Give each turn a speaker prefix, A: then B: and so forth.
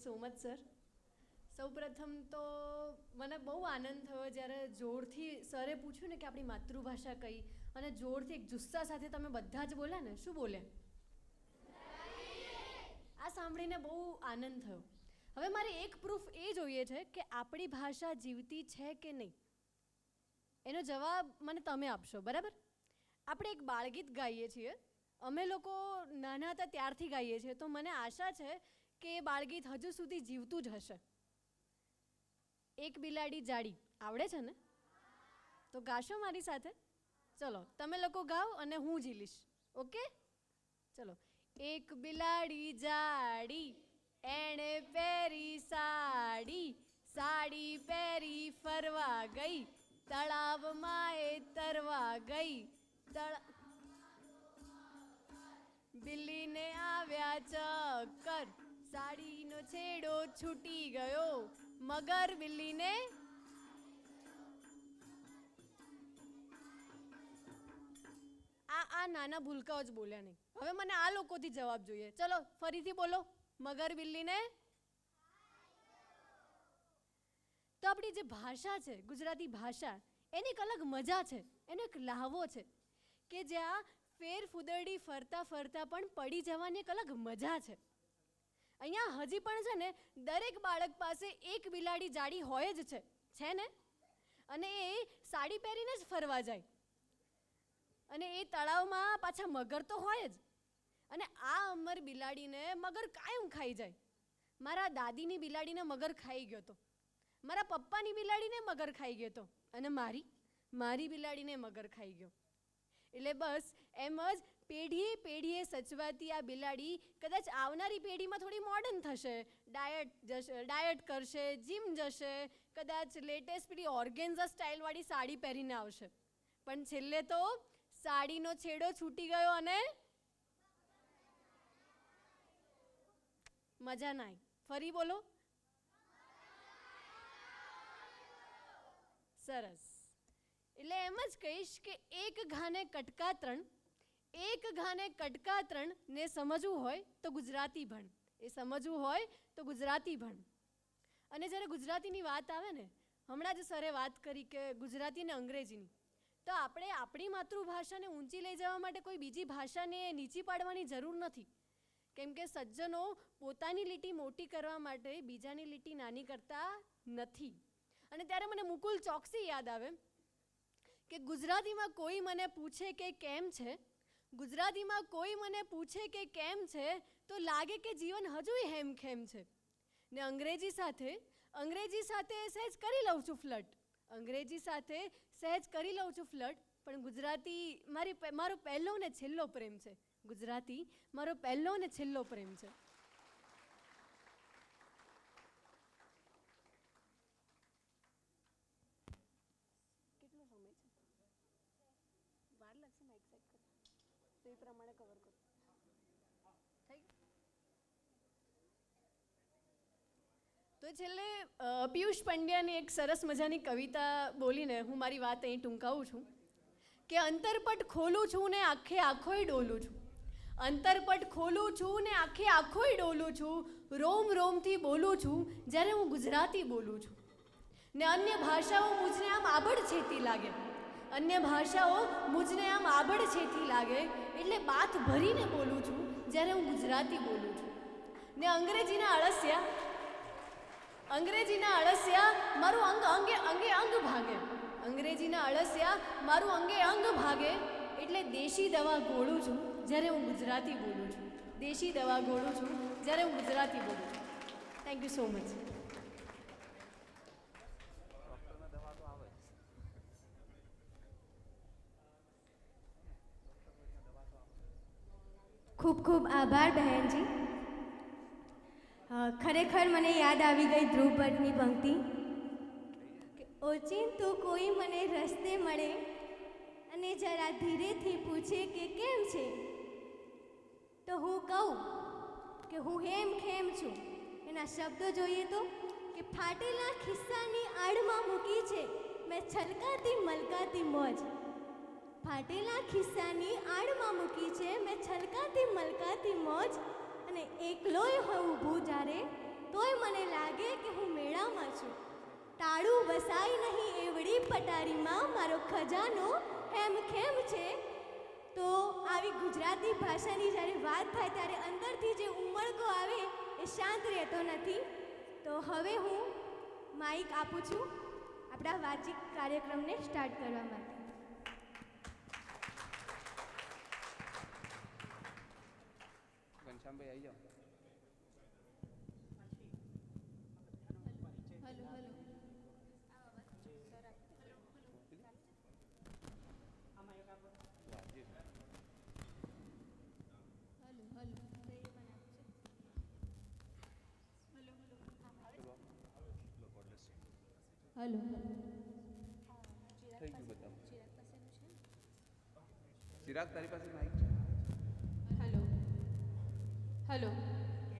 A: So much sir. સૌપ્રથમ તો મને બહુ આનંદ થયો જ્યારે જોરથી સરે પૂછ્યું ને કે આપણી માતૃભાષા કઈ, અને જોરથી એક જુસ્સા સાથે તમે બધા જ બોલ્યા ને. શું બોલ્યા? આ સાંભળીને બહુ આનંદ થયો. હવે મારે એક પ્રૂફ એ જોઈએ છે કે આપણી ભાષા જીવતી છે કે નહીં. એનો જવાબ મને તમે આપશો, બરાબર? આપણે એક બાળગીત ગાઈએ છીએ. અમે લોકો નાના હતા ત્યારથી ગાઈએ છીએ, તો મને આશા છે કે એ બાળગીત હજુ સુધી જીવતું જ હશે. એક બિલાડી જાડી આવડે છે ને? તો ગાશો મારી સાથે? ચલો તમે લોકો ગાઓ અને હું ઝીલીશ. ઓકે, ચલો. એક બિલાડી જાડી, એણે પહેરી સાડી, સાડી પહેરી ફરવા ગઈ, તળાવમાં એ તરવા ગઈ. બિલ્લીને આવ્યા ચક્કર, સાડીનો છેડો છૂટી ગયો, મગર બિલ્લીને આ નાના ભૂલકાઓ જ બોલ્યા નહીં. હવે મને આ લોકોથી જવાબ જોઈએ. ચલો ફરીથી બોલો. મગર બિલ્લીને. તો આપણી જે ભાષા છે, ગુજરાતી ભાષા, એની એક અલગ મજા છે, એનો એક લહાવો છે કે જ્યાં ફેર ફૂદરડી ફરતા ફરતા પણ પડી જવાની એક અલગ મજા છે. અહીંયા હજી પણ છે ને દરેક બાળક પાસે એક બિલાડી જાડી હોય જ છે ને? અને એ સાડી પહેરીને જ ફરવા જાય, અને એ તળાવમાં પાછા મગર તો હોય જ. અને આ અમર બિલાડીને મગર કાયમ ખાઈ જાય. મારા દાદીની બિલાડીને મગર ખાઈ ગયો હતો, મારા પપ્પાની બિલાડીને મગર ખાઈ ગયો હતો, અને મારી બિલાડીને મગર ખાઈ ગયો. એટલે બસ એમ જ પેઢીએ પેઢીએ સચવાતી આ બિલાડી કદાચ આવનારી પેઢીમાં થોડી મોડર્ન થશે, ડાયટ કરશે, જીમ જશે, કદાચ લેટેસ્ટ પેલી ઓર્ગેન્ઝા સ્ટાઇલવાળી સાડી પહેરીને આવશે, પણ છેલ્લે તો સાડીનો છેડો છૂટી ગયો અને મજા ના આવી. ફરી બોલો. સરસ. એટલે એમ જ કહીશ કે એક ઘાને કટકા ત્રણ ને સમજવું હોય તો ગુજરાતી ભણ. એ સમજવું હોય તો ગુજરાતી ભણ. અને જ્યારે ગુજરાતીની વાત આવે ને, હમણાં જ સરે વાત કરી કે ગુજરાતી ને અંગ્રેજીની, તો આપણે આપણી માતૃભાષાને ઊંચી લઈ જવા માટે કોઈ બીજી ભાષાને નીચી પાડવાની જરૂર નથી. કેમ કે સજ્જનો પોતાની લીટી મોટી કરવા માટે બીજાની લીટી નાની કરતા નથી. અને ત્યારે મને મુકુલ ચોકસી યાદ આવે કે ગુજરાતીમાં કોઈ મને પૂછે કે કેમ છે, ગુજરાતીમાં કોઈ મને પૂછે કે કેમ છે, તો લાગે કે જીવન હજુય હેમખેમ છે. ને અંગ્રેજી સાથે સહેજ કરી લઉં છું ફ્લર્ટ, પણ ગુજરાતી મારો પહેલો ને છેલ્લો પ્રેમ છે. ગુજરાતી મારો પહેલો ને છેલ્લો પ્રેમ છે. કેટલો સમય છે? વાર લાગશે માઇક સેટ કરતા, તો એ પ્રમાણે કવર કરો. થઈ ગયું? તો છેલ્લે પિયુષ પંડ્યાની એક સરસ મજાની કવિતા બોલીને હું મારી વાત અહીં ટૂંકાવું છું કે અંતરપટ ખોલું છું ને આખે આખોય ડોલું છું, અંતરપટ ખોલું છું ને આખે આખોય ડોલું છું, રોમ રોમથી બોલું છું જ્યારે હું ગુજરાતી બોલું છું. ને અન્ય ભાષાઓ મુજને આમ આબડછેતી લાગે, એટલે બાથ ભરીને બોલું છું જ્યારે હું ગુજરાતી બોલું છું. ને અંગ્રેજીના અળસિયા મારું અંગે અંગ ભાગે, એટલે દેશી દવા ગોળું છું જ્યારે હું ગુજરાતી બોલું છું. Thank you so much.
B: ખૂબ ખૂબ આભાર બહેનજી. ખરેખર મને યાદ આવી ગઈ ધ્રુવ ભટ્ટની પંક્તિ કે ઓચિંતું કોઈ મને રસ્તે મળે અને જરા ધીરેથી પૂછે કે કેમ છે, તો હું કહું કે હું હેમખેમ છું. એના શબ્દો જોઈએ તો કે ફાટેલા ખિસ્સાની આડમાં મૂકી છે મેં છલકાતી મલકાતી મોજ, ફાટેલા ખિસ્સાની આડમાં મૂકી છે મેં છલકાતી મલકાતી મોજ, અને એકલોય હોઉં ઊભું જ્યારે તોય વસાય નહીં એવડી પટારીમાં મારો ખજાનો હેમખેમ છે. તો આવી ગુજરાતી ભાષાની જ્યારે વાત થાય ત્યારે અંદરથી જે ઉમળકો આવે એ શાંત રહેતો નથી. તો હવે હું માઇક આપું છું આપણા વાચિક કાર્યક્રમને સ્ટાર્ટ કરવા માટે.
C: ઘનશ્યામભાઈ આવી જાઓ.
A: હલો
C: થઈ ગયું બતાવો. ચિરાગ તારી પાસે માઇક છે?
D: Hello hello